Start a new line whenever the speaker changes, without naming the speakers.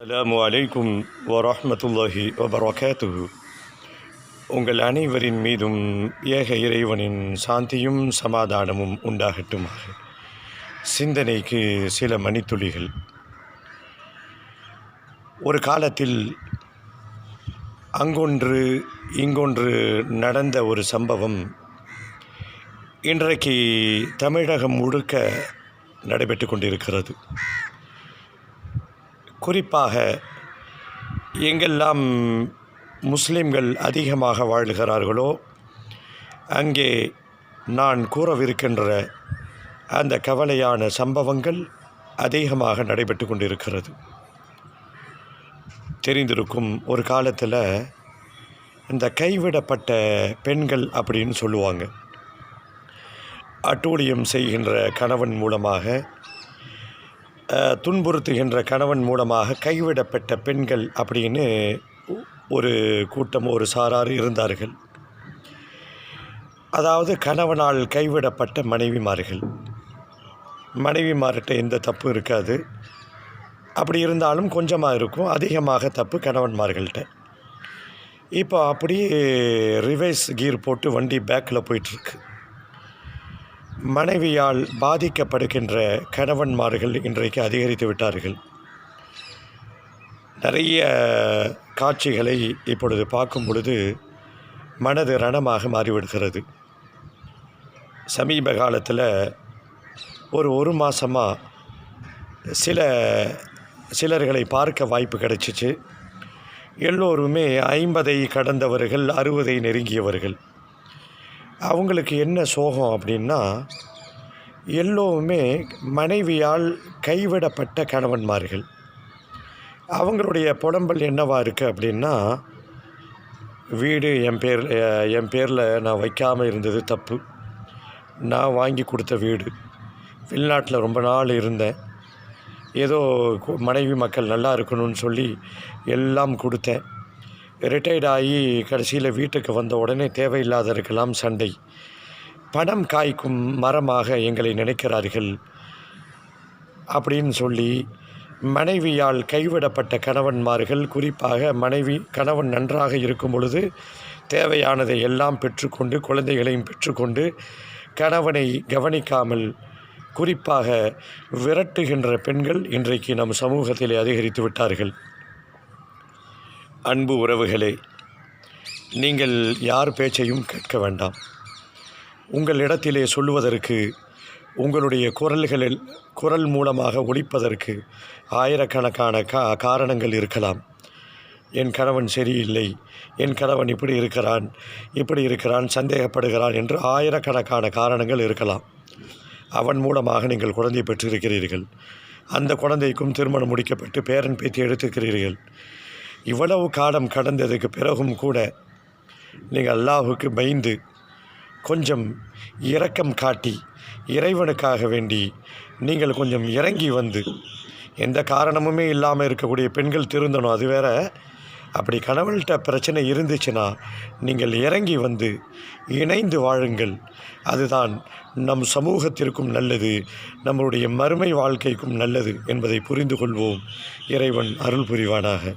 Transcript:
அஸ்ஸலாமு அலைக்கும் வரஹ்மத்துல்லாஹி வபரகாத்துஹு. உங்கள் அனைவரின் மீதும் ஏக இறைவனின் சாந்தியும் சமாதானமும் உண்டாகட்டுமாக. சிந்தனைக்கு சில மணித்துளிகள். ஒரு காலத்தில் அங்கொன்று இங்கொன்று நடந்த ஒரு சம்பவம் இன்றைக்கு தமிழகம் முழுக்க நடைபெற்று கொண்டிருக்கிறது. குறிப்பாக எங்கெல்லாம் முஸ்லிம்கள் அதிகமாக வாழ்கிறார்களோ அங்கே நான் கூறவிருக்கின்ற அந்த கவலையான சம்பவங்கள் அதிகமாக நடைபெற்று கொண்டிருக்கிறது. தெரிந்திருக்கும், ஒரு காலத்தில் இந்த கைவிடப்பட்ட பெண்கள் அப்படின்னு சொல்லுவாங்க. அட்டூழியம் செய்கின்ற கணவன் மூலமாக, துன்புறுத்துகின்ற கணவன் மூலமாக கைவிடப்பட்ட பெண்கள் அப்படின்னு ஒரு கூட்டம், ஒரு சாரார் இருந்தார்கள். அதாவது கணவனால் கைவிடப்பட்ட மனைவிமார்கிட்ட எந்த தப்பும் இருக்காது. அப்படி இருந்தாலும் கொஞ்சமாக இருக்கும், அதிகமாக தப்பு கணவன்மார்கள்ட்ட. இப்போ அப்படியே ரிவர்ஸ் கீர் போட்டு வண்டி பேக்கில் போயிட்டுருக்கு. மனைவியால் பாதிக்கப்படுகின்ற கணவன்மார்கள் இன்றைக்கு அதிகரித்து விட்டார்கள். நிறைய காட்சிகளை இப்பொழுது பார்க்கும் பொழுது மனது ரணமாக மாறிவிடுகிறது. சமீப காலத்தில் ஒரு மாதமாக சிலர்களை பார்க்க வாய்ப்பு கிடைச்சிச்சு. எல்லோருமே 50 கடந்தவர்கள், 60 நெருங்கியவர்கள். அவங்களுக்கு என்ன சோகம் அப்படின்னா, எல்லோருமே மனைவியால் கைவிடப்பட்ட கணவன்மார்கள். அவங்களுடைய புலம்பல் என்னவாக இருக்குது அப்படின்னா, வீடு என் பேரில் நான் வைக்காமல் இருந்தது தப்பு. நான் வாங்கி கொடுத்த வீடு, வெளிநாட்டில் ரொம்ப நாள் இருந்தேன், ஏதோ மனைவி மக்கள் நல்லா இருக்கணும்னு சொல்லி எல்லாம் கொடுத்தேன். ரிட்டையர்ட் ஆகி கடைசியில் வீட்டுக்கு வந்த உடனே தேவையில்லாததற்கெல்லாம் சண்டை. பணம் காய்க்கும் மரமாக எங்களை நினைக்கிறார்கள் அப்படின்னு சொல்லி மனைவியால் கைவிடப்பட்ட கணவன்மார்கள், குறிப்பாக கணவன் நன்றாக இருக்கும் பொழுது தேவையானதை எல்லாம் பெற்றுக்கொண்டு, குழந்தைகளையும் பெற்றுக்கொண்டு, கணவனை கவனிக்காமல் குறிப்பாக விரட்டுகின்ற பெண்கள் இன்றைக்கு நம் சமூகத்தில் அதிகரித்து விட்டார்கள். அன்பு உறவுகளே, நீங்கள் யார் பேச்சையும் கேட்க வேண்டாம். உங்களிடத்திலே சொல்லுவதற்கு, உங்களுடைய குரல் மூலமாக ஒலிப்பதற்கு ஆயிரக்கணக்கான காரணங்கள் இருக்கலாம். என் கணவன் சரியில்லை, என் கணவன் இப்படி இருக்கிறான், சந்தேகப்படுகிறான் என்று ஆயிரக்கணக்கான காரணங்கள் இருக்கலாம். அவன் மூலமாக நீங்கள் குழந்தை பெற்றிருக்கிறீர்கள். அந்த குழந்தைக்கும் திருமணம் முடிக்கப்பட்டு பேரன் பேத்தி எடுத்துக்கிறீர்கள். இவ்வளவு காலம் கடந்ததுக்கு பிறகும் கூட நீங்கள் அல்லாஹுக்கு பயந்து கொஞ்சம் இரக்கம் காட்டி, இறைவனுக்காக வேண்டி நீங்கள் கொஞ்சம் இறங்கி வந்து, எந்த காரணமுமே இல்லாமல் இருக்கக்கூடிய பெண்கள் திருந்தணும், அது வேற. அப்படி கணவன்கிட்ட பிரச்சனை இருந்துச்சுன்னா நீங்கள் இறங்கி வந்து இணைந்து வாழுங்கள். அதுதான் நம் சமூகத்திற்கும் நல்லது, நம்மளுடைய மறுமை வாழ்க்கைக்கும் நல்லது என்பதை புரிந்து கொள்வோம். இறைவன் அருள் புரிவானாக.